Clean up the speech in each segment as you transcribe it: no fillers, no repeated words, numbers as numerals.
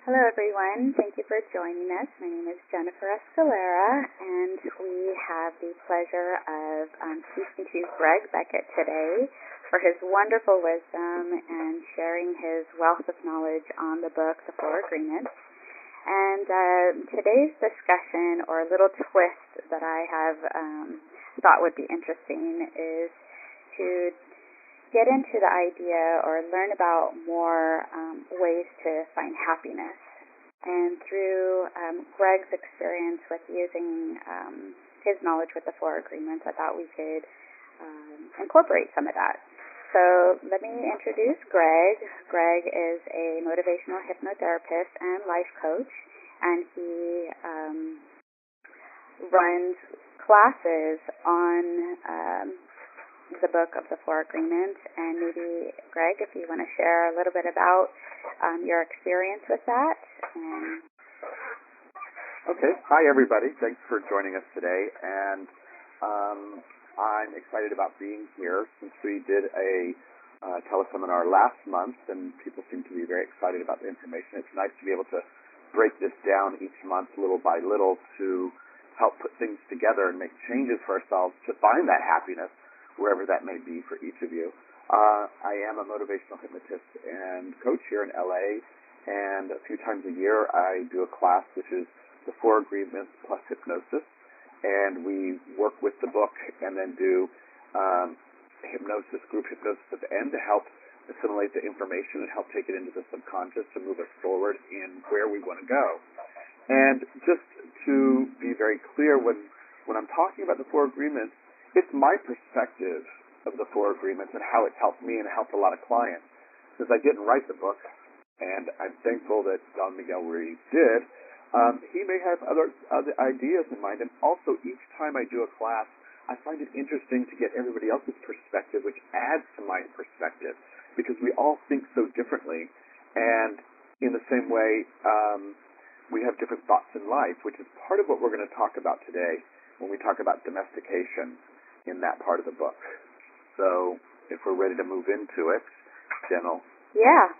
Hello, everyone. Thank you for joining us. My name is Jennifer Escalera, and we have the pleasure of speaking to Greg Beckett today for his wonderful wisdom and sharing his wealth of knowledge on the book, The Four Agreements. And today's discussion, or a little twist that I have thought would be interesting, is to get into the idea or learn about more ways to find happiness. And through Greg's experience with using his knowledge with the Four Agreements, I thought we could incorporate some of that. So let me introduce Greg. Greg is a motivational hypnotherapist and life coach, and he runs classes on the book of the Four Agreements. And maybe, Greg, if you want to share a little bit about your experience with that. Okay. Hi, everybody. Thanks for joining us today. And I'm excited about being here since we did a teleseminar last month, and people seem to be very excited about the information. It's nice to be able to break this down each month little by little to help put things together and make changes for ourselves to find that happiness, wherever that may be for each of you. I am a motivational hypnotist and coach here in LA, and a few times a year I do a class which is the Four Agreements plus hypnosis, and we work with the book and then do hypnosis, group hypnosis at the end to help assimilate the information and help take it into the subconscious to move us forward in where we want to go. And just to be very clear, when I'm talking about the Four Agreements, it's my perspective of the Four Agreements and how it's helped me and helped a lot of clients. Since I didn't write the book, and I'm thankful that Don Miguel Ruiz did, he may have other ideas in mind. And also, each time I do a class, I find it interesting to get everybody else's perspective, which adds to my perspective, because we all think so differently. And in the same way, we have different thoughts in life, which is part of what we're going to talk about today when we talk about domestication in that part of the book. So if we're ready to move into it, Jennifer. Yeah.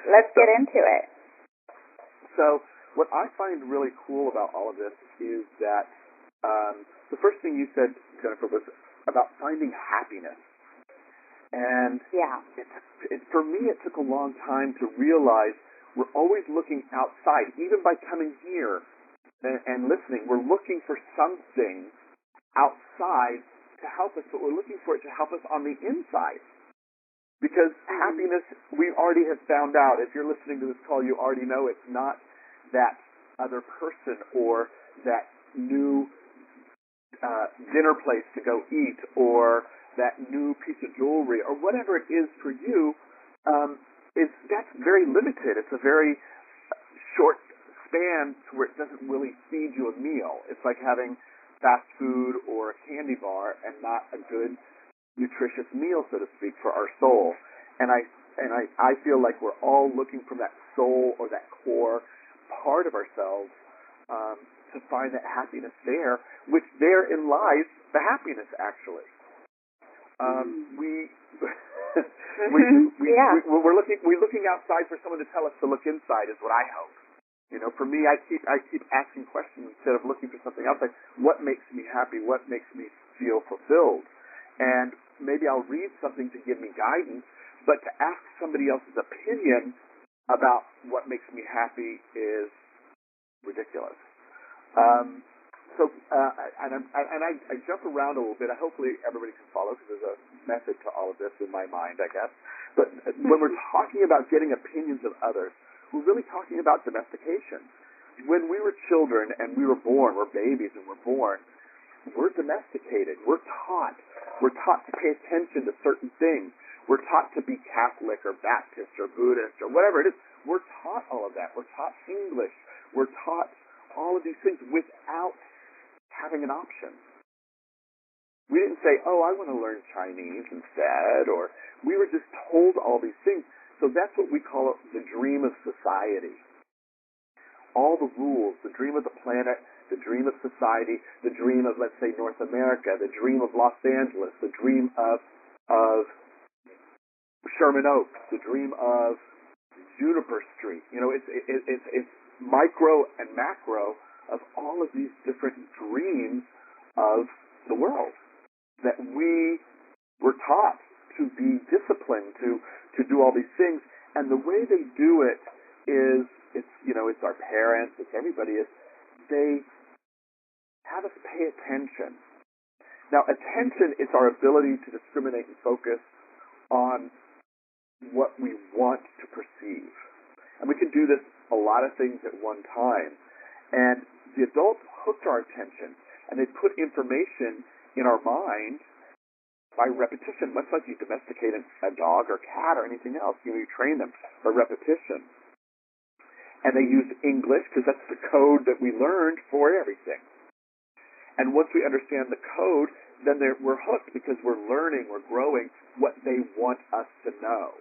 Let's get into it. So what I find really cool about all of this is that the first thing you said, Jennifer, was about finding happiness. And for me, it took a long time to realize we're always looking outside. Even by coming here and listening, we're looking for something outside to help us, but we're looking for it to help us on the inside. Because happiness, we already have found out. If you're listening to this call, you already know it's not that other person or that new dinner place to go eat or that new piece of jewelry or whatever it is for you. That's very limited. It's a very short span where it doesn't really feed you a meal. It's like having fast food or a candy bar and not a good, nutritious meal, so to speak, for our soul. And I feel like we're all looking for that soul or that core part of ourselves to find that happiness there, which therein lies the happiness, actually. We're looking outside for someone to tell us to look inside is what I hope. You know, for me, I keep asking questions instead of looking for something else. Like, what makes me happy? What makes me feel fulfilled? And maybe I'll read something to give me guidance, but to ask somebody else's opinion about what makes me happy is ridiculous. I jump around a little bit. Hopefully everybody can follow, because there's a method to all of this in my mind, I guess. But when we're talking about getting opinions of others, we're really talking about domestication. When we were children and we were born, we're babies and we're born, we're domesticated. We're taught. We're taught to pay attention to certain things. We're taught to be Catholic or Baptist or Buddhist or whatever it is. We're taught all of that. We're taught English. We're taught all of these things without having an option. We didn't say, oh, I want to learn Chinese instead, or we were just told all these things. So that's what we call it, the dream of society. All the rules, the dream of the planet, the dream of society, the dream of, let's say, North America, the dream of Los Angeles, the dream of Sherman Oaks, the dream of Juniper Street. It's micro and macro of all of these different dreams of the world that we were taught to be disciplined, to do all these things. And the way they do it is, it's our parents, it's everybody, they have us pay attention. Now, attention is our ability to discriminate and focus on what we want to perceive. And we can do this a lot of things at one time. And the adults hooked our attention, and they put information in our mind by repetition, much like you domesticate a dog or cat or anything else. You train them by repetition. And they use English because that's the code that we learned for everything. And once we understand the code, then we're hooked because we're learning, we're growing what they want us to know.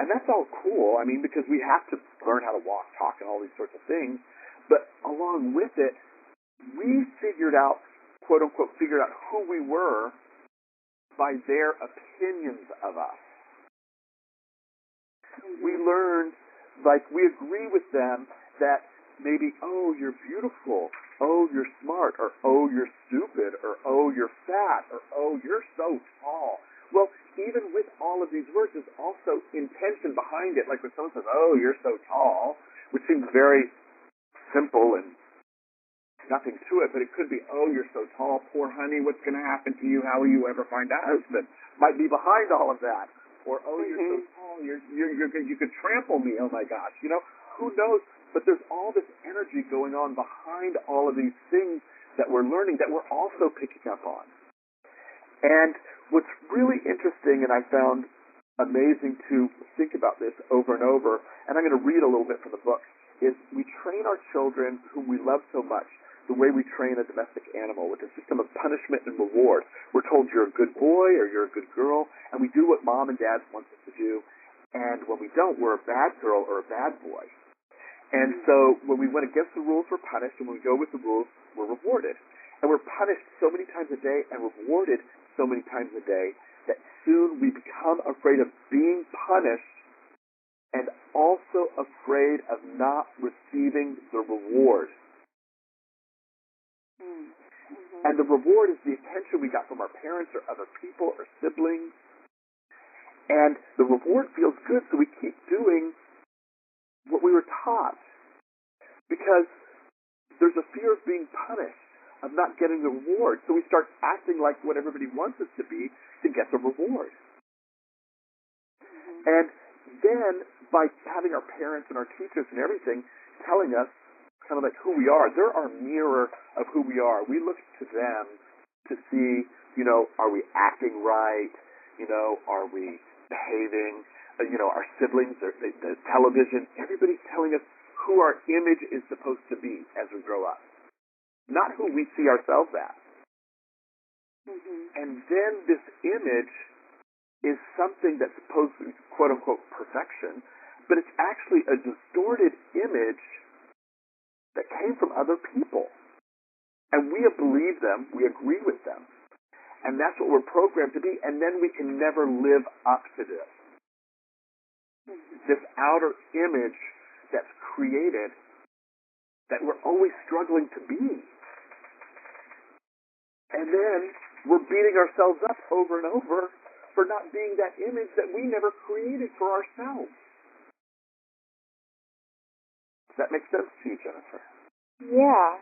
And that's all cool, because we have to learn how to walk, talk, and all these sorts of things. But along with it, we figured out, quote unquote, who we were by their opinions of us. We learned, we agree with them that maybe, oh, you're beautiful, oh, you're smart, or oh, you're stupid, or oh, you're fat, or oh, you're so tall. Well, even with all of these words, there's also intention behind it. Like when someone says, oh, you're so tall, which seems very simple and nothing to it, but it could be, oh, you're so tall, poor honey, what's going to happen to you? How will you ever find a husband? Might be behind all of that. Or, oh, you're so tall, you could trample me, oh my gosh. Who knows? But there's all this energy going on behind all of these things that we're learning that we're also picking up on. And what's really interesting, and I found amazing to think about this over and over, and I'm going to read a little bit from the book, is we train our children, whom we love so much, the way we train a domestic animal, with a system of punishment and reward. We're told you're a good boy or you're a good girl, and we do what mom and dad want us to do. And when we don't, we're a bad girl or a bad boy. And so when we went against the rules, we're punished, and when we go with the rules, we're rewarded. And we're punished so many times a day and rewarded so many times a day that soon we become afraid of being punished and also afraid of not receiving the reward. And the reward is the attention we got from our parents or other people or siblings. And the reward feels good, so we keep doing what we were taught. Because there's a fear of being punished, of not getting the reward. So we start acting like what everybody wants us to be to get the reward. And then by having our parents and our teachers and everything telling us kind of like who we are, they're our mirror of who we are. We look to them to see, are we acting right? Are we behaving? Our siblings, the television, everybody's telling us who our image is supposed to be as we grow up, not who we see ourselves as. And then this image is something that's supposed to be, quote unquote, perfection, but it's actually a distorted image that came from other people. And we have believed them, we agree with them. And that's what we're programmed to be, and then we can never live up to this. This outer image that's created that we're always struggling to be. And then we're beating ourselves up over and over for not being that image that we never created for ourselves. Does that make sense to you, Jennifer? Yeah.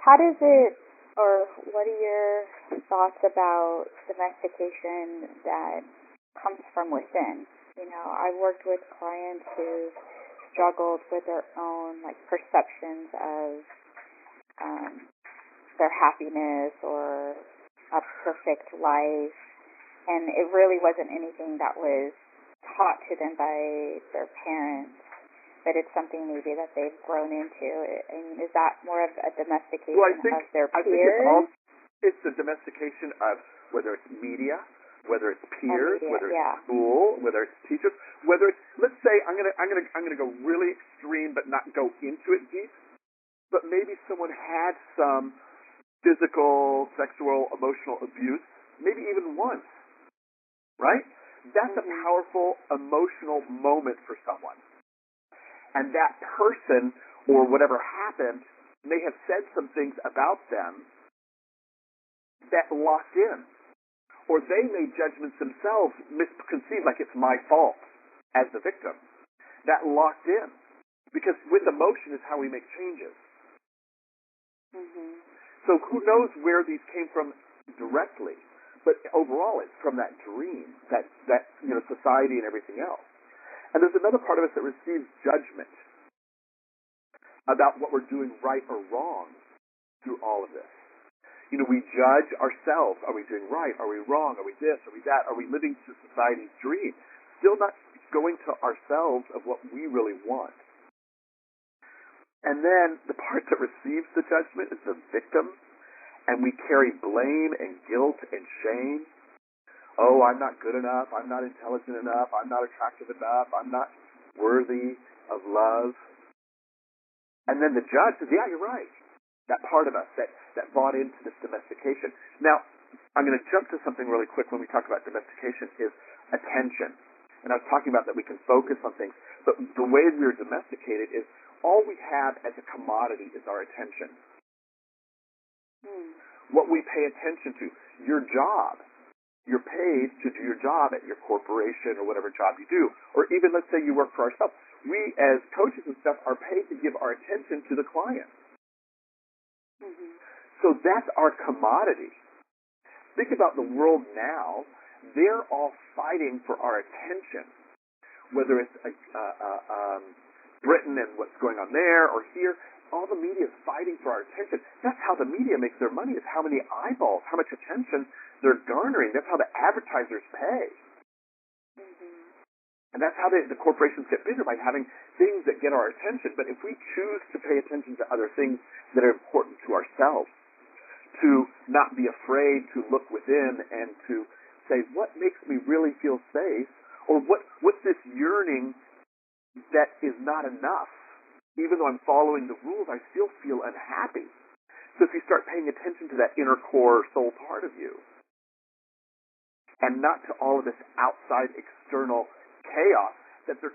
How does it, or what are your thoughts about domestication that comes from within? I've worked with clients who struggled with their own perceptions of their happiness or a perfect life, and it really wasn't anything that was taught to them by their parents, but it's something maybe that they've grown into. Is that more of a domestication of their peers? It's the domestication of whether it's media, whether it's peers, whether it's school, whether it's teachers, whether it's, let's say, I'm gonna go really extreme but not go into it deep, but maybe someone had some physical, sexual, emotional abuse, maybe even once, right? That's a powerful emotional moment for someone. And that person or whatever happened may have said some things about them that locked in. Or they made judgments themselves, misconceived, like it's my fault as the victim. That locked in. Because with emotion is how we make changes. So who knows where these came from directly, but overall it's from that dream, that society and everything else. And there's another part of us that receives judgment about what we're doing right or wrong through all of this. We judge ourselves. Are we doing right? Are we wrong? Are we this? Are we that? Are we living to society's dream? Still not going to ourselves of what we really want. And then the part that receives the judgment is the victim, and we carry blame and guilt and shame. Oh, I'm not good enough. I'm not intelligent enough. I'm not attractive enough. I'm not worthy of love. And then the judge says, yeah, you're right. That part of us that bought into this domestication. Now, I'm going to jump to something really quick when we talk about domestication is attention. And I was talking about that we can focus on things. But the way we're domesticated is all we have as a commodity is our attention. What we pay attention to. Your job. You're paid to do your job at your corporation or whatever job you do. Or even, let's say, you work for ourselves. We, as coaches and stuff, are paid to give our attention to the client. So that's our commodity. Think about the world now. They're all fighting for our attention. Whether it's Britain and what's going on there or here, all the media is fighting for our attention. That's how the media makes their money, is how many eyeballs, how much attention they're garnering. That's how the advertisers pay. And that's how the corporations get bigger, by having things that get our attention. But if we choose to pay attention to other things that are important to ourselves, to not be afraid to look within and to say, what makes me really feel safe? Or what's this yearning that is not enough? Even though I'm following the rules, I still feel unhappy. So if you start paying attention to that inner core soul part of you, and not to all of this outside external chaos, that there's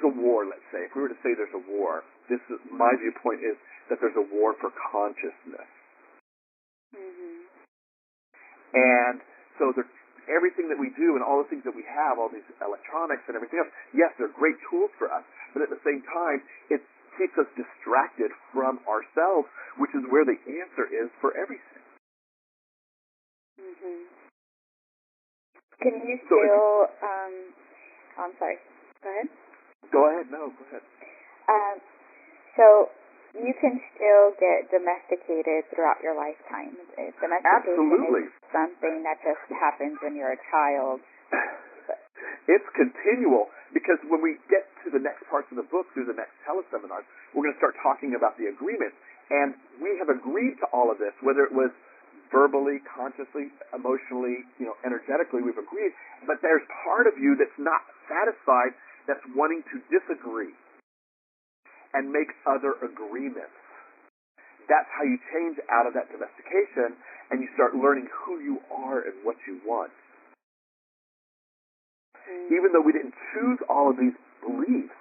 a war, let's say. If we were to say there's a war, my viewpoint is that there's a war for consciousness. And so everything that we do and all the things that we have, all these electronics and everything else, yes, they're great tools for us, but at the same time, it keeps us distracted from ourselves, which is where the answer is for everything. Can you still, I'm sorry, go ahead. Go ahead, no, go ahead. So you can still get domesticated throughout your lifetime. Domestication Absolutely. is something that just happens when you're a child. It's continual, because when we get to the next parts of the book, through the next teleseminars, we're going to start talking about the agreement. And we have agreed to all of this, whether it was verbally, consciously, emotionally, energetically, we've agreed. But there's part of you that's not satisfied, that's wanting to disagree and make other agreements. That's how you change out of that domestication, and you start learning who you are and what you want. Even though we didn't choose all of these beliefs,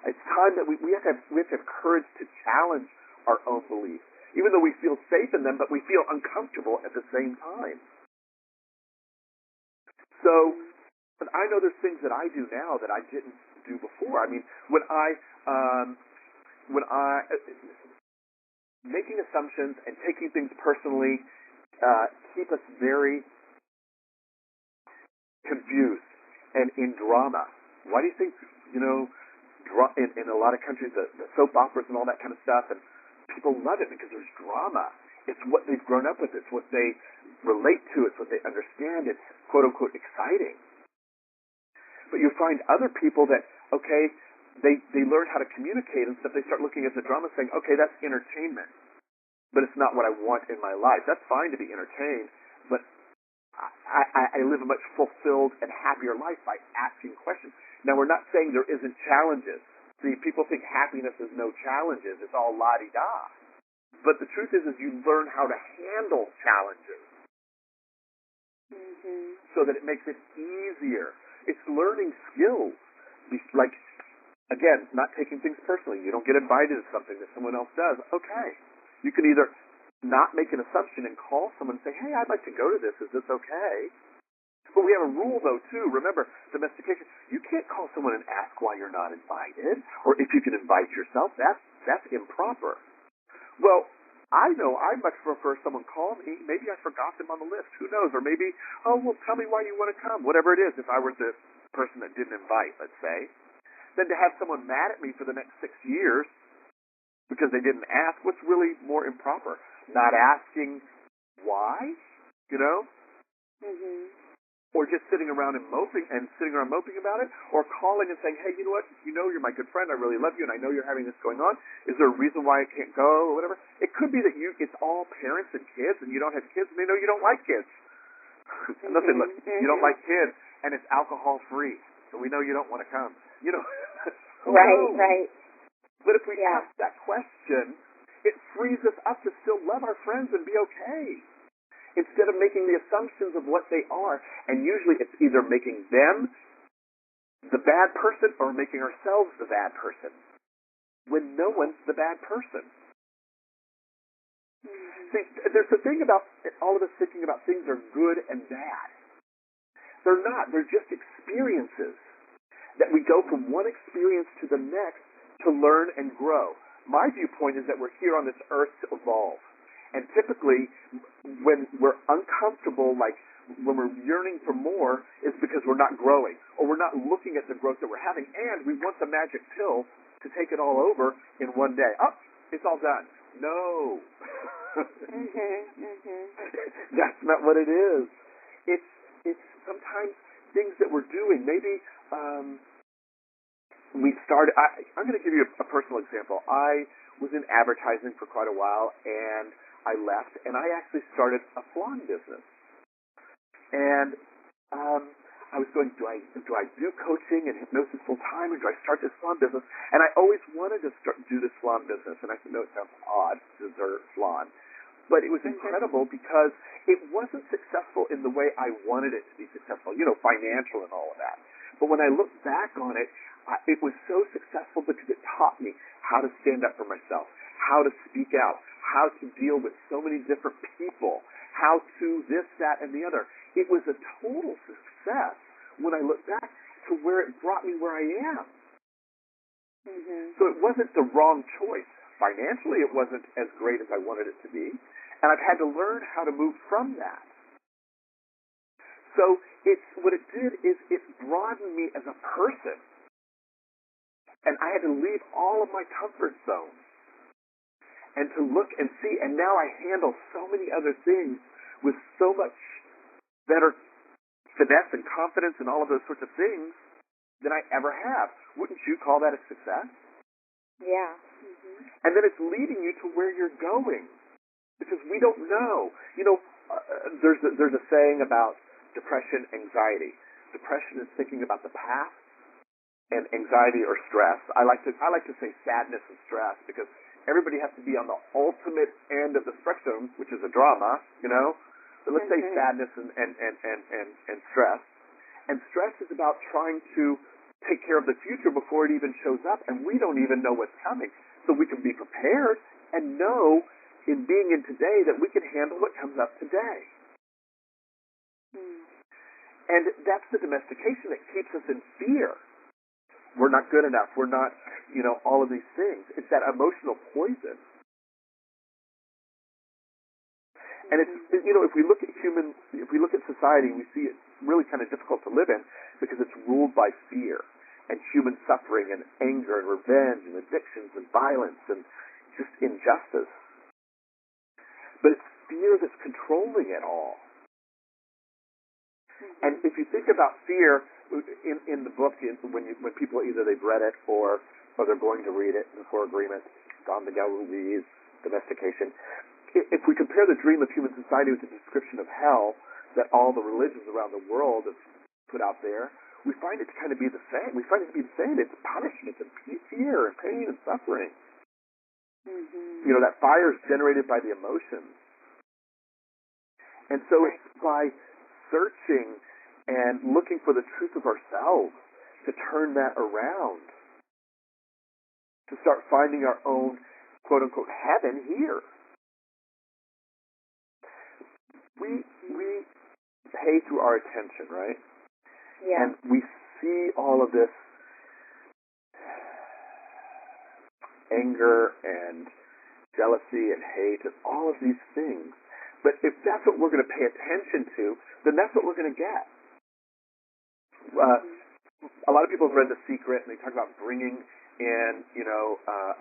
it's time that we have to have courage to challenge our own beliefs, even though we feel safe in them, but we feel uncomfortable at the same time. So, but I know there's things that I do now that I didn't do before. I mean, when I making assumptions and taking things personally keep us very confused and in drama. Why do you think, in a lot of countries, the soap operas and all that kind of stuff, and people love it because there's drama. It's what they've grown up with. It's what they relate to. It's what they understand. It's quote-unquote exciting. But you find other people that, okay, they learn how to communicate and stuff. They start looking at the drama saying, okay, that's entertainment, but it's not what I want in my life. That's fine to be entertained, but I live a much fulfilled and happier life by asking questions. Now, we're not saying there isn't challenges. See, people think happiness is no challenges. It's all la-di-da. But the truth is you learn how to handle challenges. so that it makes it easier. It's learning skills. Like, again, not taking things personally. You don't get invited to something that someone else does. Okay. You can either not make an assumption and call someone and say, hey, I'd like to go to this. Is this okay? But we have a rule, though, too. Remember, domestication, you can't call someone and ask why you're not invited, or if you can invite yourself. That's improper. Well, I know I much prefer someone call me. Maybe I forgot them on the list. Who knows? Or maybe, oh, well, tell me why you want to come. Whatever it is, if I were the person that didn't invite, let's say, then to have someone mad at me for the next 6 years because they didn't ask, what's really more improper? Not asking why, you know? Or just sitting around and moping about it, or calling and saying, hey, you know what? You know you're my good friend. I really love you, and I know you're having this going on. Is there a reason why I can't go, or whatever? It could be that it's all parents and kids, and you don't have kids, and they know you don't like kids. Listen, look, you don't like kids, and it's alcohol-free, so we know you don't want to come. You know, Right. But if we ask that question, it frees us up to still love our friends and be okay. Instead of making the assumptions of what they are. And usually it's either making them the bad person or making ourselves the bad person, when no one's the bad person. See, there's the thing about all of us thinking about things are good and bad. They're not. They're just experiences that we go from one experience to the next to learn and grow. My viewpoint is that we're here on this earth to evolve. And typically, when we're uncomfortable, like when we're yearning for more, is because we're not growing, or we're not looking at the growth that we're having, and we want the magic pill to take it all over in one day. Oh, it's all done. No. That's not what it is. It's sometimes things that we're doing. Maybe we started. I'm going to give you a personal example. I was in advertising for quite a while, and I left, and I actually started a salon business. And I was going, do I do coaching and hypnosis full time, or do I start this salon business? And I always wanted to do this salon business, and I said, no, it sounds odd, dessert salon. But it was incredible because it wasn't successful in the way I wanted it to be successful, financial and all of that. But when I look back on it, it was so successful because it taught me how to stand up for myself, how to speak out, how to deal with so many different people, how to this, that, and the other. It was a total success when I look back to where it brought me where I am. So it wasn't the wrong choice. Financially, it wasn't as great as I wanted it to be, and I've had to learn how to move from that. So what it did is it broadened me as a person, and I had to leave all of my comfort zones and to look and see, and now I handle so many other things with so much better finesse and confidence and all of those sorts of things than I ever have. Wouldn't you call that a success? Yeah. And then it's leading you to where you're going, because we don't know. There's a saying about depression, anxiety. Depression is thinking about the past, and anxiety or stress. I like to say sadness and stress, because everybody has to be on the ultimate end of the spectrum, which is a drama, But let's say sadness and stress. And stress is about trying to take care of the future before it even shows up, and we don't even know what's coming. So we can be prepared and know in being in today that we can handle what comes up today. And that's the domestication that keeps us in fear. We're not good enough. We're not, all of these things. It's that emotional poison. And it's, if we look at society, we see it's really kind of difficult to live in because it's ruled by fear and human suffering and anger and revenge and addictions and violence and just injustice. But it's fear that's controlling it all. And if you think about fear in the book, when people either they've read it or they're going to read it in Four Agreements, Don Miguel Ruiz's Domestication, if we compare the dream of human society with the description of hell that all the religions around the world have put out there, we find it to kind of be the same. We find it to be the same. It's punishment and fear and pain and suffering. That fire is generated by the emotions. And so it's by searching and looking for the truth of ourselves to turn that around, to start finding our own quote-unquote heaven here. We pay through our attention, right? Yeah. And we see all of this anger and jealousy and hate and all of these things. But if that's what we're going to pay attention to, then that's what we're going to get. A lot of people have read The Secret, and they talk about bringing in,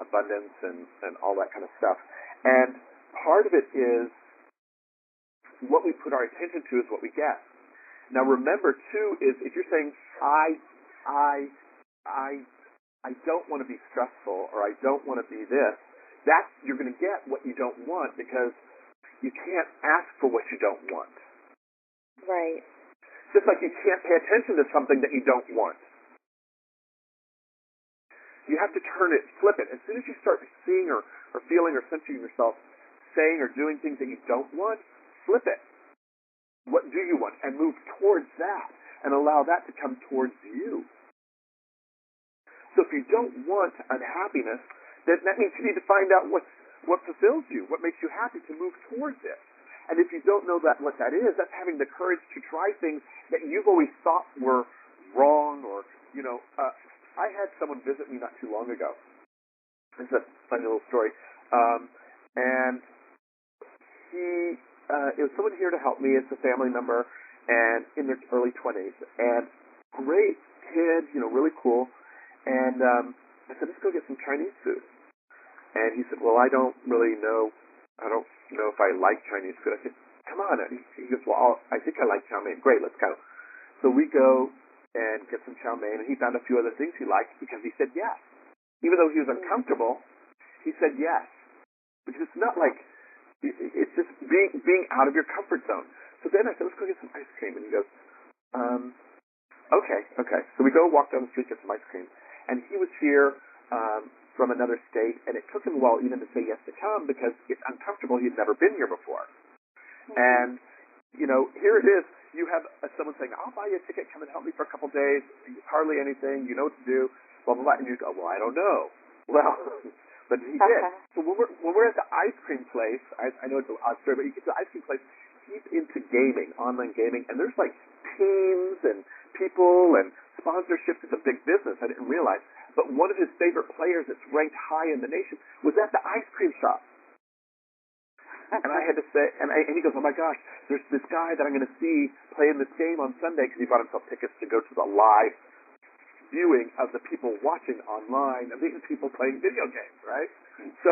abundance and all that kind of stuff. And part of it is what we put our attention to is what we get. Now, remember too is if you're saying I don't want to be stressful, or I don't want to be this, that's you're going to get what you don't want, because you can't ask for what you don't want. Right. Just like you can't pay attention to something that you don't want. You have to flip it. As soon as you start seeing or feeling or sensing yourself saying or doing things that you don't want, flip it. What do you want? And move towards that and allow that to come towards you. So if you don't want unhappiness, then that means you need to find out what fulfills you, what makes you happy, to move towards it. And if you don't know what that is, that's having the courage to try things that you've always thought were wrong, or, I had someone visit me not too long ago. It's a funny little story. And it was someone here to help me. It's a family member, and in their early 20s. And great kid, really cool. And I said, let's go get some Chinese food. And he said, well, I don't really know. I don't know if I like Chinese food. I said, come on. And he goes, well, I think I like chow mein. Great, let's go. So we go and get some chow mein, and he found a few other things he liked because he said yes. Even though he was uncomfortable, he said yes. Because it's not like, it's just being out of your comfort zone. So then I said, let's go get some ice cream. And he goes, okay. So we go walk down the street, get some ice cream. And he was here from another state, and it took him a while even to say yes to come because it's uncomfortable. He'd never been here before. And, here it is. You have someone saying, I'll buy you a ticket, come and help me for a couple days. It's hardly anything. You know what to do. Blah, blah, blah. And you go, well, I don't know. Well, but he did. So when we're at the ice cream place, I know it's an odd story, but you get to the ice cream place, he's into gaming, online gaming, and there's like teams and people and sponsorships. It's a big business. I didn't realize. But one of his favorite players that's ranked high in the nation was at the ice cream shop. And I had to say, and he goes, oh my gosh, there's this guy that I'm going to see playing this game on Sunday, because he bought himself tickets to go to the live viewing of the people watching online, of these people playing video games, right? So,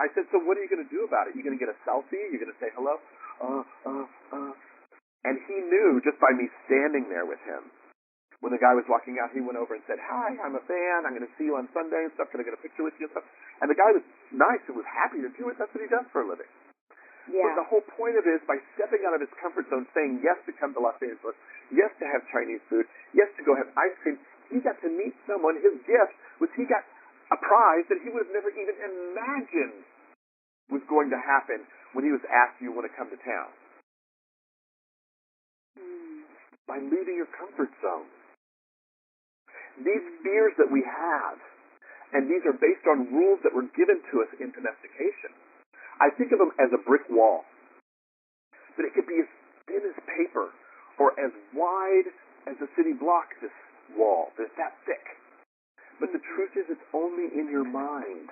I said, so what are you going to do about it? You going to get a selfie? You going to say hello? And he knew just by me standing there with him. When the guy was walking out, he went over and said, hi, I'm a fan. I'm going to see you on Sunday and stuff. Can I get a picture with you and stuff? And the guy was nice and was happy to do it. That's what he does for a living. Yeah. But the whole point of it is by stepping out of his comfort zone, saying yes to come to Los Angeles, yes to have Chinese food, yes to go have ice cream, he got to meet someone. His gift was he got a prize that he would have never even imagined was going to happen when he was asked, do you want to come to town? By leaving your comfort zone. These fears that we have, and these are based on rules that were given to us in domestication. I think of them as a brick wall. But it could be as thin as paper or as wide as a city block, this wall. It's that thick. But the truth is it's only in your mind.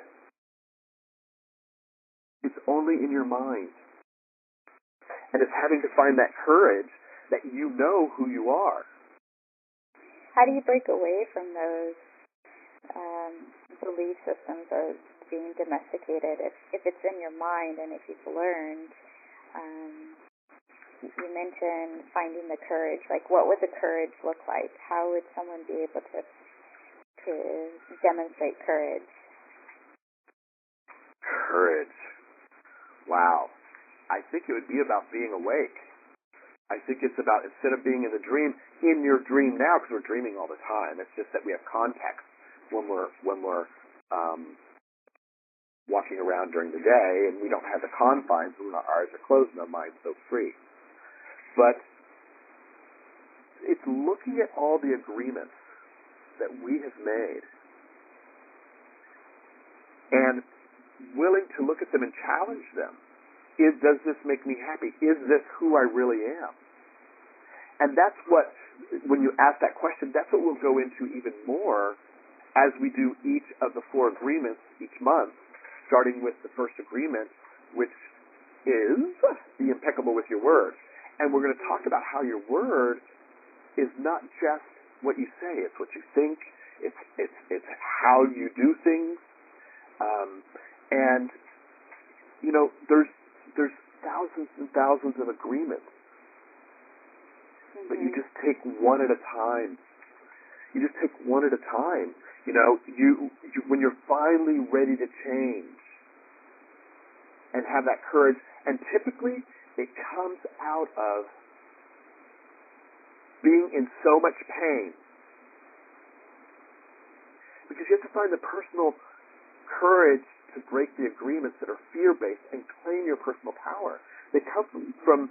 It's only in your mind. And it's having to find that courage that you know who you are. How do you break away from those belief systems of being domesticated? If it's in your mind and if you've learned, you mentioned finding the courage. Like, what would the courage look like? How would someone be able to demonstrate courage? Courage. Wow. I think it would be about being awake. I think it's about, instead of being in the dream, in your dream now, because we're dreaming all the time. It's just that we have context when we're walking around during the day, and we don't have the confines when our eyes are closed and our mind's so free. But it's looking at all the agreements that we have made and willing to look at them and challenge them. Does this make me happy? Is this who I really am? And that's what, when you ask that question, that's what we'll go into even more as we do each of the 4 agreements each month, starting with the first agreement, which is be impeccable with your word. And we're going to talk about how your word is not just what you say, it's what you think, it's how you do things. And, you know, there's thousands and thousands of agreements, but you just take one at a time. You just take one at a time. You know, you when you're finally ready to change and have that courage, and typically it comes out of being in so much pain, because you have to find the personal courage to break the agreements that are fear-based and claim your personal power. They come from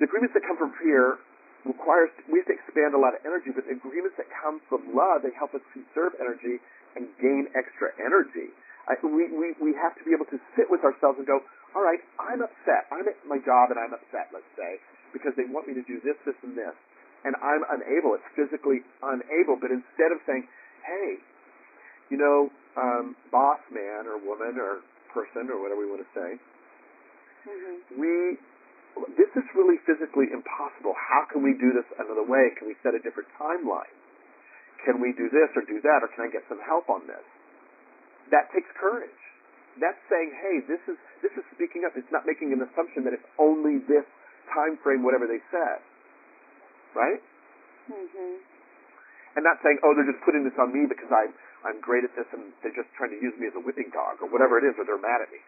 the agreements that come from fear requires, we have to expand a lot of energy, but the agreements that come from love, they help us conserve energy and gain extra energy. We have to be able to sit with ourselves and go, all right, I'm upset. I'm at my job and I'm upset, let's say, because they want me to do this, this, and this, and I'm unable. It's physically unable, but instead of saying, hey, you know, boss man or woman or person or whatever we want to say, this is really physically impossible. How can we do this another way? Can we set a different timeline? Can we do this or do that, or can I get some help on this? That takes courage. That's saying, hey, this is speaking up. It's not making an assumption that it's only this time frame, whatever they said, right? And not saying, oh, they're just putting this on me because I'm great at this and they're just trying to use me as a whipping dog or whatever it is, or they're mad at me.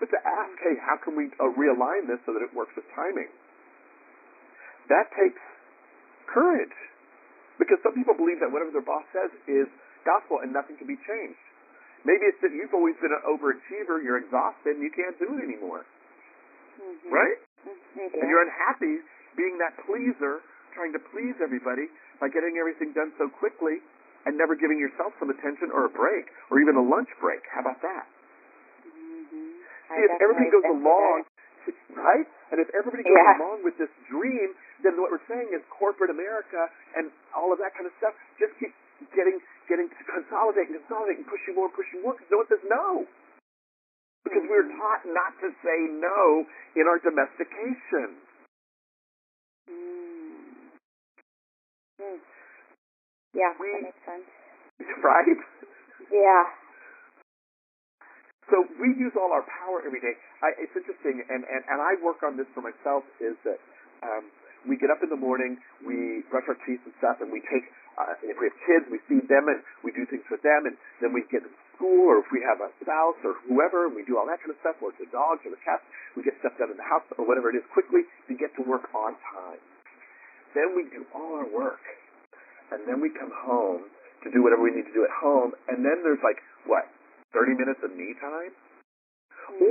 But to ask, hey, how can we realign this so that it works with timing? That takes courage. Because some people believe that whatever their boss says is gospel and nothing can be changed. Maybe it's that you've always been an overachiever, you're exhausted, and you can't do it anymore. Right? And you're unhappy being that pleaser, trying to please everybody by getting everything done so quickly and never giving yourself some attention or a break, or even a lunch break. How about that? See, if everybody goes along, right? And if everybody goes along with this dream, then what we're saying is corporate America and all of that kind of stuff just keeps getting to consolidate and push you more, because no one says no. Because we were taught not to say no in our domestication. Yeah, that makes sense. Right? Yeah. So we use all our power every day. It's interesting, and I work on this for myself, is that we get up in the morning, we brush our teeth and stuff, and we take, if we have kids, we feed them, and we do things with them, and then we get to school, or if we have a spouse or whoever, and we do all that kind of stuff, or the dogs or the cats, we get stuff done in the house, or whatever it is, quickly to get to work on time. Then we do all our work, and then we come home to do whatever we need to do at home, and then there's 30 minutes of me time?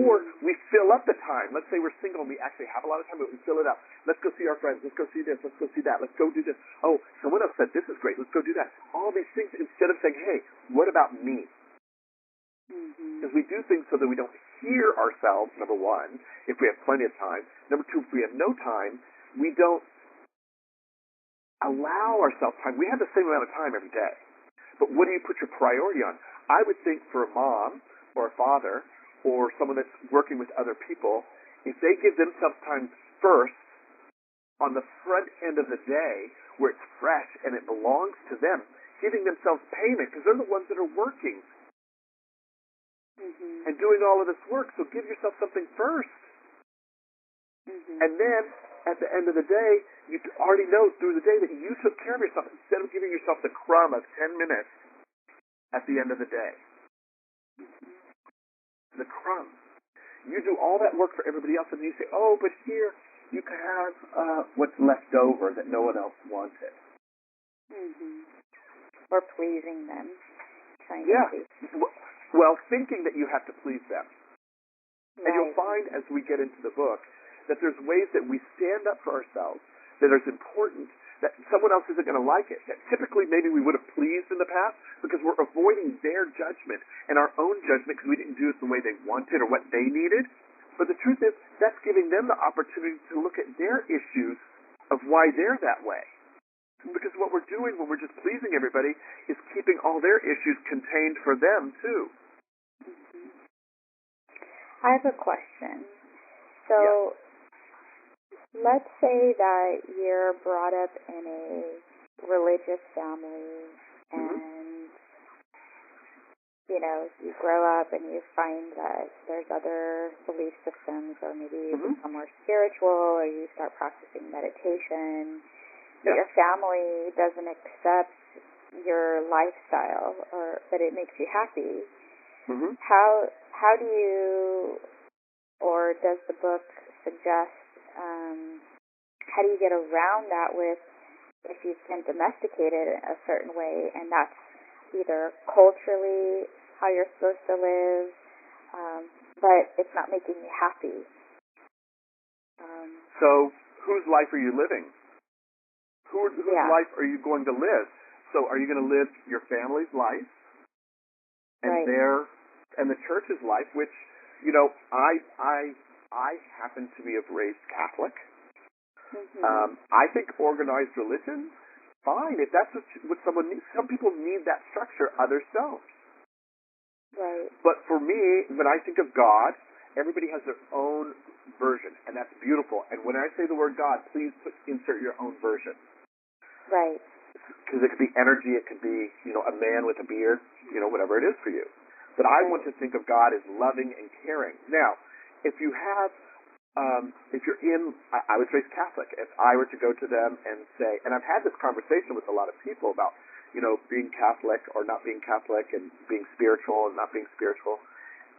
Or we fill up the time. Let's say we're single and we actually have a lot of time, but we fill it up. Let's go see our friends. Let's go see this. Let's go see that. Let's go do this. Oh, someone else said this is great. Let's go do that. All these things instead of saying, hey, what about me? Because we do things so that we don't hear ourselves, number one, if we have plenty of time. Number two, if we have no time, we don't allow ourselves time. We have the same amount of time every day. But what do you put your priority on? I would think for a mom or a father or someone that's working with other people, if they give themselves time first on the front end of the day where it's fresh and it belongs to them, giving themselves payment because they're the ones that are working and doing all of this work. So give yourself something first. And then at the end of the day, you already know through the day that you took care of yourself instead of giving yourself the crumb of 10 minutes at the end of the day. The crumb. You do all that work for everybody else, and then you say, oh, but here you can have what's left over that no one else wanted. Or pleasing them. Trying Yeah. to Well, thinking that you have to please them. And you'll find as we get into the book that there's ways that we stand up for ourselves that is important, that someone else isn't going to like it, that typically maybe we would have pleased in the past because we're avoiding their judgment and our own judgment because we didn't do it the way they wanted or what they needed. But the truth is, that's giving them the opportunity to look at their issues of why they're that way. Because what we're doing when we're just pleasing everybody is keeping all their issues contained for them, too. I have a question. So, let's say that you're brought up in a religious family and, you know, you grow up and you find that there's other belief systems, or maybe you become more spiritual, or you start practicing meditation. But your family doesn't accept your lifestyle, or that it makes you happy. How do you, or does the book suggest, how do you get around that with, if you've been domesticated a certain way, and that's either culturally how you're supposed to live, but it's not making you happy? So, whose life are you living? Whose life are you going to live? So are you going to live your family's life and and the church's life, which, you know, I happen to be raised Catholic. I think organized religion, fine, if that's what someone needs. Some people need that structure, others don't. Right. But for me, when I think of God, everybody has their own version, and that's beautiful. And when I say the word God, please insert your own version. Right. Because it could be energy, it could be, you know, a man with a beard, you know, whatever it is for you. But I want to think of God as loving and caring. Now, if you have, if you're in, I was raised Catholic. If I were to go to them and say, and I've had this conversation with a lot of people about, you know, being Catholic or not being Catholic, and being spiritual and not being spiritual.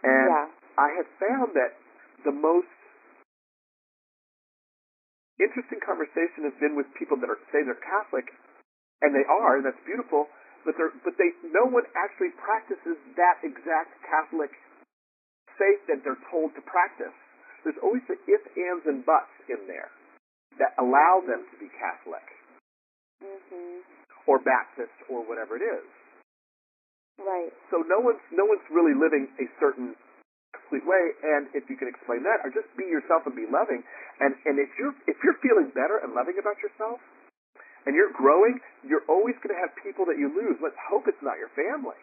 And I have found that the most interesting conversation has been with people that say they're Catholic, and they are, and that's beautiful, but no one actually practices that exact Catholic faith that they're told to practice. There's always the ifs, ands, and buts in there that allow them to be Catholic, or Baptist, or whatever it is. Right. So no one's really living a certain complete way, and if you can explain that, or just be yourself and be loving, and if you're feeling better and loving about yourself, and you're growing, you're always going to have people that you lose. Let's hope it's not your family.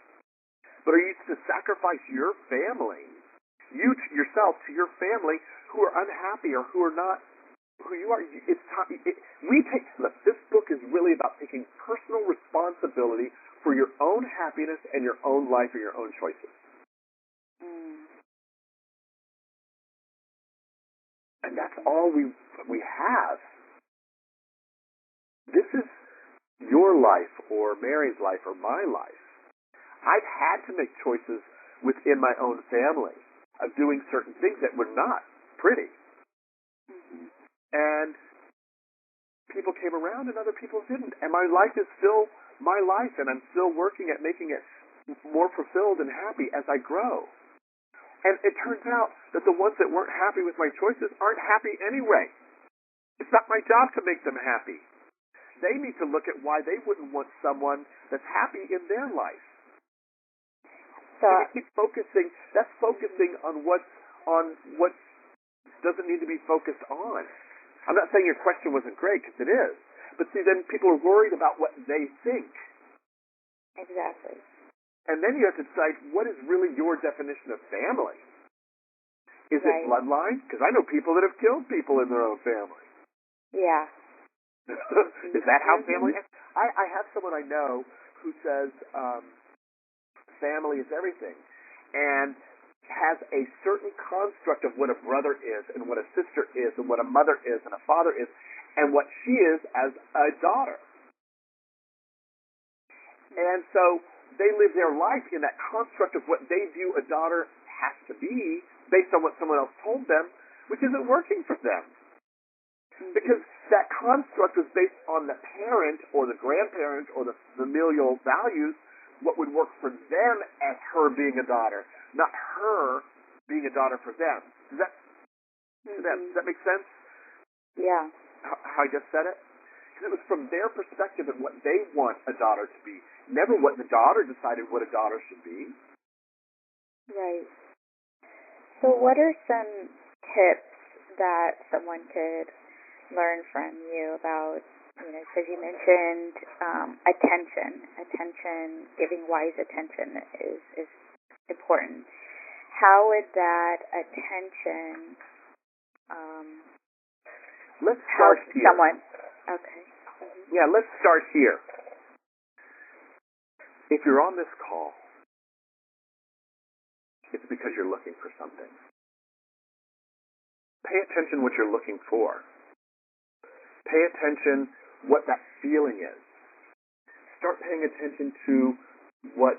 But are you to sacrifice your family, yourself, to your family who are unhappy or who are not who you are? Look, this book is really about taking personal responsibility for your own happiness and your own life and your own choices. And that's all we have. This is your life, or Mary's life, or my life. I've had to make choices within my own family of doing certain things that were not pretty. And people came around and other people didn't. And my life is still my life, and I'm still working at making it more fulfilled and happy as I grow. And it turns out that the ones that weren't happy with my choices aren't happy anyway. It's not my job to make them happy. They need to look at why they wouldn't want someone that's happy in their life. So we keep focusing. That's focusing on what doesn't need to be focused on. I'm not saying your question wasn't great, because it is. But see, then people are worried about what they think. Exactly. And then you have to decide, what is really your definition of family? Is it bloodline? Because I know people that have killed people in their own family. Yeah. Is that how family is? I have someone I know who says family is everything, and has a certain construct of what a brother is, and what a sister is, and what a mother is, and a father is, and what she is as a daughter. And so they live their life in that construct of what they view a daughter has to be, based on what someone else told them, which isn't working for them. Because that construct was based on the parent or the grandparent or the familial values, what would work for them as her being a daughter, not her being a daughter for them. Does that make sense? Yeah. How I just said it? Because it was from their perspective and what they want a daughter to be, never what the daughter decided what a daughter should be. Right. So what are some tips that someone could learn from you about, because you mentioned attention, giving wise attention is important. How would that attention Let's help start here. someone? Okay. Mm-hmm. Yeah, let's start here. If you're on this call, it's because you're looking for something. Pay attention what you're looking for. Pay attention what that feeling is. Start paying attention to what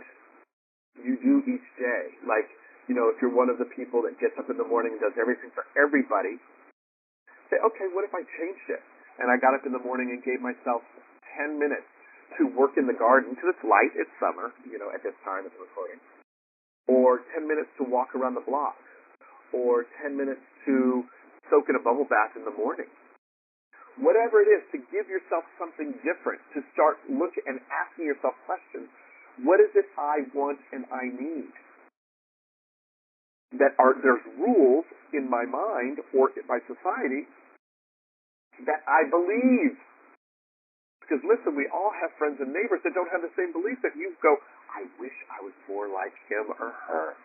you do each day. Like, if you're one of the people that gets up in the morning and does everything for everybody, say, okay, what if I changed it? And I got up in the morning and gave myself 10 minutes to work in the garden, because it's light, it's summer, at this time of the recording. Or 10 minutes to walk around the block. Or 10 minutes to soak in a bubble bath in the morning. Whatever it is, to give yourself something different, to start looking and asking yourself questions. What is it I want and I need? There's rules in my mind or in my society that I believe. Because listen, we all have friends and neighbors that don't have the same beliefs that you go, I wish I was more like him or her.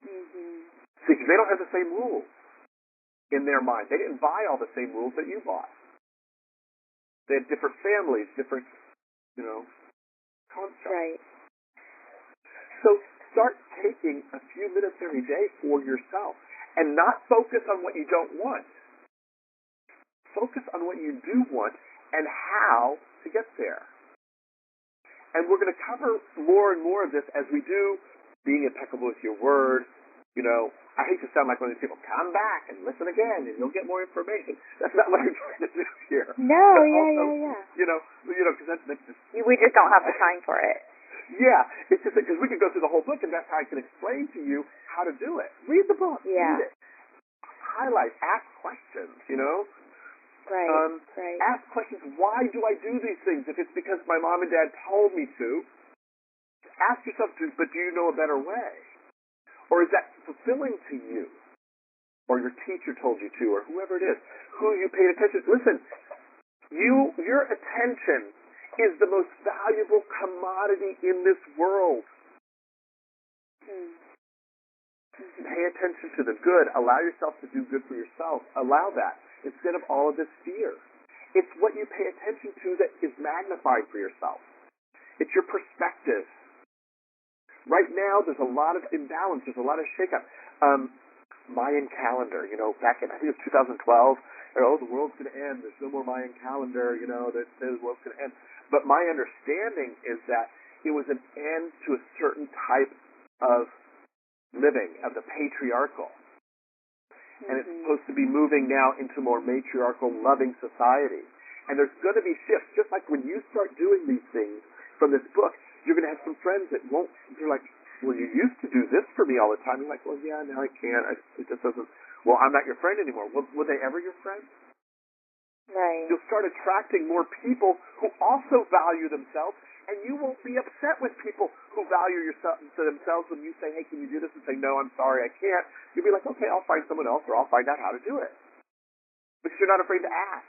Mm-hmm. See, because they don't have the same rules in their mind. They didn't buy all the same rules that you bought. They had different families, different, constructs. Right. So start taking a few minutes every day for yourself and not focus on what you don't want. Focus on what you do want and how to get there. And we're going to cover more and more of this as we do being impeccable with your word. I hate to sound like one of these people, come back and listen again and you'll get more information. That's not what I'm trying to do here. No, but yeah. Because that's just... We just don't have the time for it. Yeah, it's just because we could go through the whole book and that's how I can explain to you how to do it. Read the book. Yeah. Read it. Highlight. Ask questions, Right, right. Ask questions. Why do I do these things? If it's because my mom and dad told me to, ask yourself, but do you know a better way? Or is that fulfilling to you? Or your teacher told you to, or whoever it is, who you paid attention to. Listen, your attention is the most valuable commodity in this world. Mm-hmm. Pay attention to the good. Allow yourself to do good for yourself. Allow that instead of all of this fear. It's what you pay attention to that is magnified for yourself. It's your perspective. Right now, there's a lot of imbalance. There's a lot of shakeup. Mayan calendar, back in, I think it was 2012, the world's going to end. There's no more Mayan calendar, the world's going to end. But my understanding is that it was an end to a certain type of living, of the patriarchal. And it's supposed to be moving now into more matriarchal, loving society. And there's going to be shifts. Just like when you start doing these things from this book, you're going to have some friends that won't, they're like, well, you used to do this for me all the time. You're like, well, yeah, now I can't. It just doesn't, well, I'm not your friend anymore. Were they ever your friend? Right. You'll start attracting more people who also value themselves, and you won't be upset with people who value themselves when you say, hey, can you do this? And say, no, I'm sorry, I can't. You'll be like, okay, I'll find someone else, or I'll find out how to do it. Because you're not afraid to ask.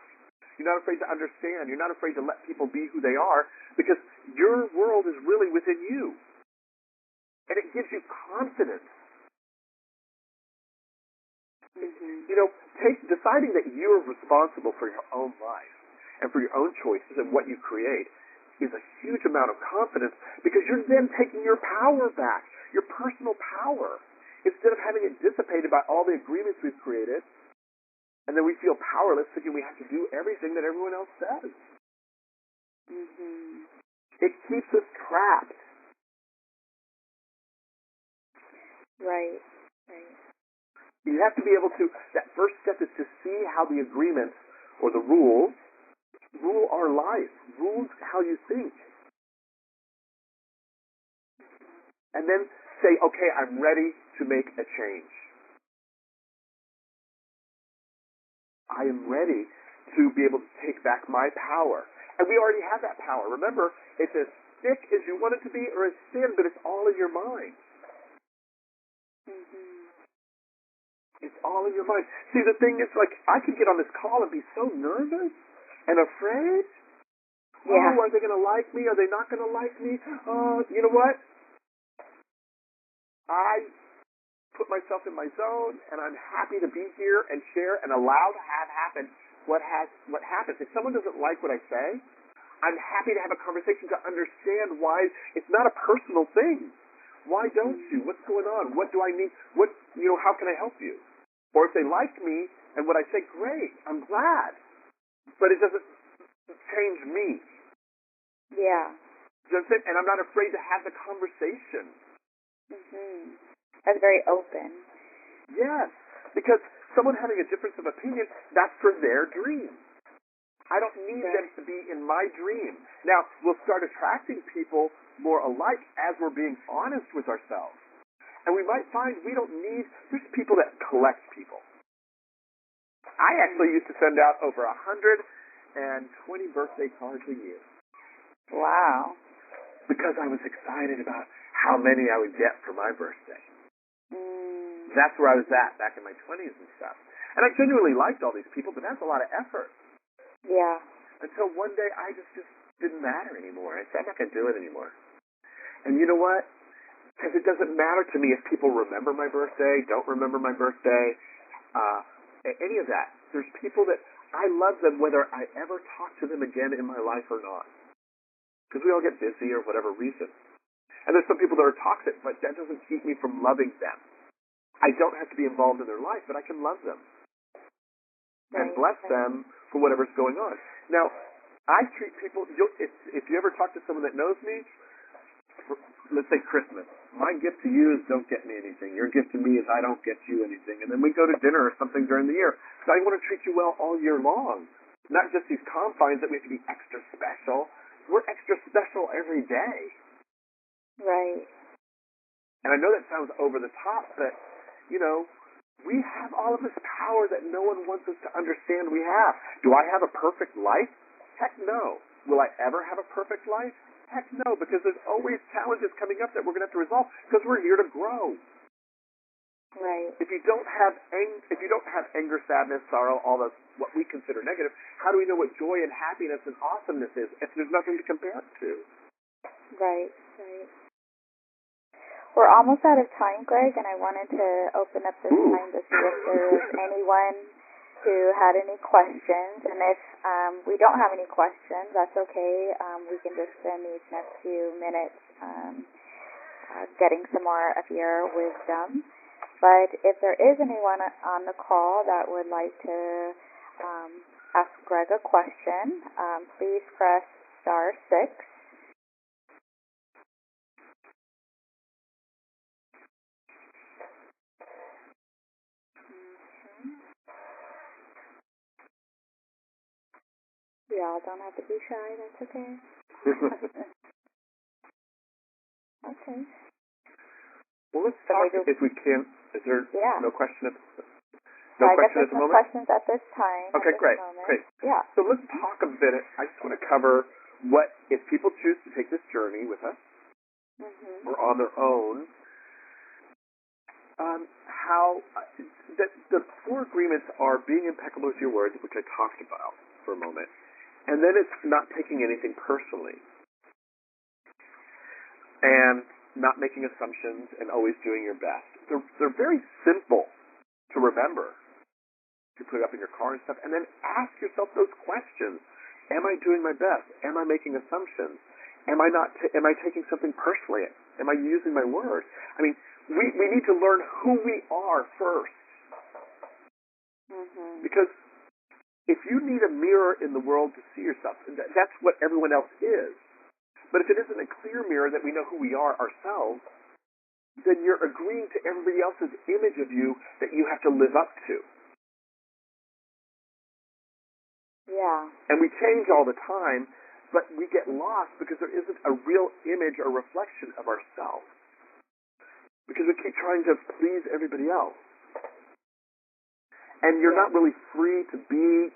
You're not afraid to understand. You're not afraid to let people be who they are, because your world is really within you. And it gives you confidence. Deciding that you're responsible for your own life and for your own choices and what you create is a huge amount of confidence, because you're then taking your power back, your personal power, instead of having it dissipated by all the agreements we've created, and then we feel powerless thinking we have to do everything that everyone else says. Mm-hmm. It keeps us trapped. Right. You have to be able to, that first step is to see how the agreements or the rules rule our life, rules how you think. And then say, okay, I'm ready to make a change. I am ready to be able to take back my power. And we already have that power. Remember, it's as thick as you want it to be or as thin, but it's all in your mind. It's all in your mind. See, the thing is, like, I could get on this call and be so nervous and afraid. Yeah. Oh, are they going to like me? Are they not going to like me? Oh, you know what? I put myself in my zone, and I'm happy to be here and share and allow to have happen what happens. If someone doesn't like what I say, I'm happy to have a conversation to understand why. It's not a personal thing. Why don't you? What's going on? What do I need? How can I help you? Or if they like me and what I say, great, I'm glad. But it doesn't change me. Yeah. And I'm not afraid to have the conversation. That's very open. Yes, because someone having a difference of opinion, that's for their dream. I don't need them to be in my dream. Now, we'll start attracting people more alike as we're being honest with ourselves. And we might find we don't need, there's people that collect people. I actually used to send out over 120 birthday cards a year. Wow. Because I was excited about how many I would get for my birthday. That's where I was at back in my 20s and stuff. And I genuinely liked all these people, but that's a lot of effort. Yeah. Until one day I just didn't matter anymore. I said, I'm not going to do it anymore. And you know what? Because it doesn't matter to me if people remember my birthday, don't remember my birthday, any of that. There's people that I love them whether I ever talk to them again in my life or not. Because we all get busy or whatever reason. And there's some people that are toxic, but that doesn't keep me from loving them. I don't have to be involved in their life, but I can love them. And bless them for whatever's going on. Now, I treat people, if you ever talk to someone that knows me, let's say Christmas, my gift to you is don't get me anything. Your gift to me is I don't get you anything. And then we go to dinner or something during the year. So I want to treat you well all year long. Not just these confines that we have to be extra special. We're extra special every day. Right. And I know that sounds over the top, but, we have all of this power that no one wants us to understand we have. Do I have a perfect life? Heck no. Will I ever have a perfect life? Heck no, because there's always challenges coming up that we're going to have to resolve because we're here to grow. Right. If you don't have anger, sadness, sorrow, all those what we consider negative, how do we know what joy and happiness and awesomeness is if there's nothing to compare it to? Right. We're almost out of time, Greg, and I wanted to open up this time to see if there's anyone who had any questions. And if we don't have any questions, that's okay. We can just spend these next few minutes getting some more of your wisdom. But if there is anyone on the call that would like to ask Greg a question, please press *6. Y'all don't have to be shy. That's okay. Okay. Well, let's talk if we can. Is there no question at the moment? I guess there's no questions at this time. Okay, great. Yeah. So let's talk a bit. I just want to cover what, if people choose to take this journey with us or on their own, how the 4 agreements are being impeccable with your words, which I talked about for a moment. And then it's not taking anything personally. And not making assumptions and always doing your best. They're very simple to remember. To put it up in your car and stuff. And then ask yourself those questions. Am I doing my best? Am I making assumptions? Am I taking something personally? Am I using my words? I mean, we need to learn who we are first. Because if you need a mirror in the world to see yourself, that's what everyone else is. But if it isn't a clear mirror that we know who we are ourselves, then you're agreeing to everybody else's image of you that you have to live up to. Yeah. And we change all the time, but we get lost because there isn't a real image or reflection of ourselves. Because we keep trying to please everybody else. and you're not really free to be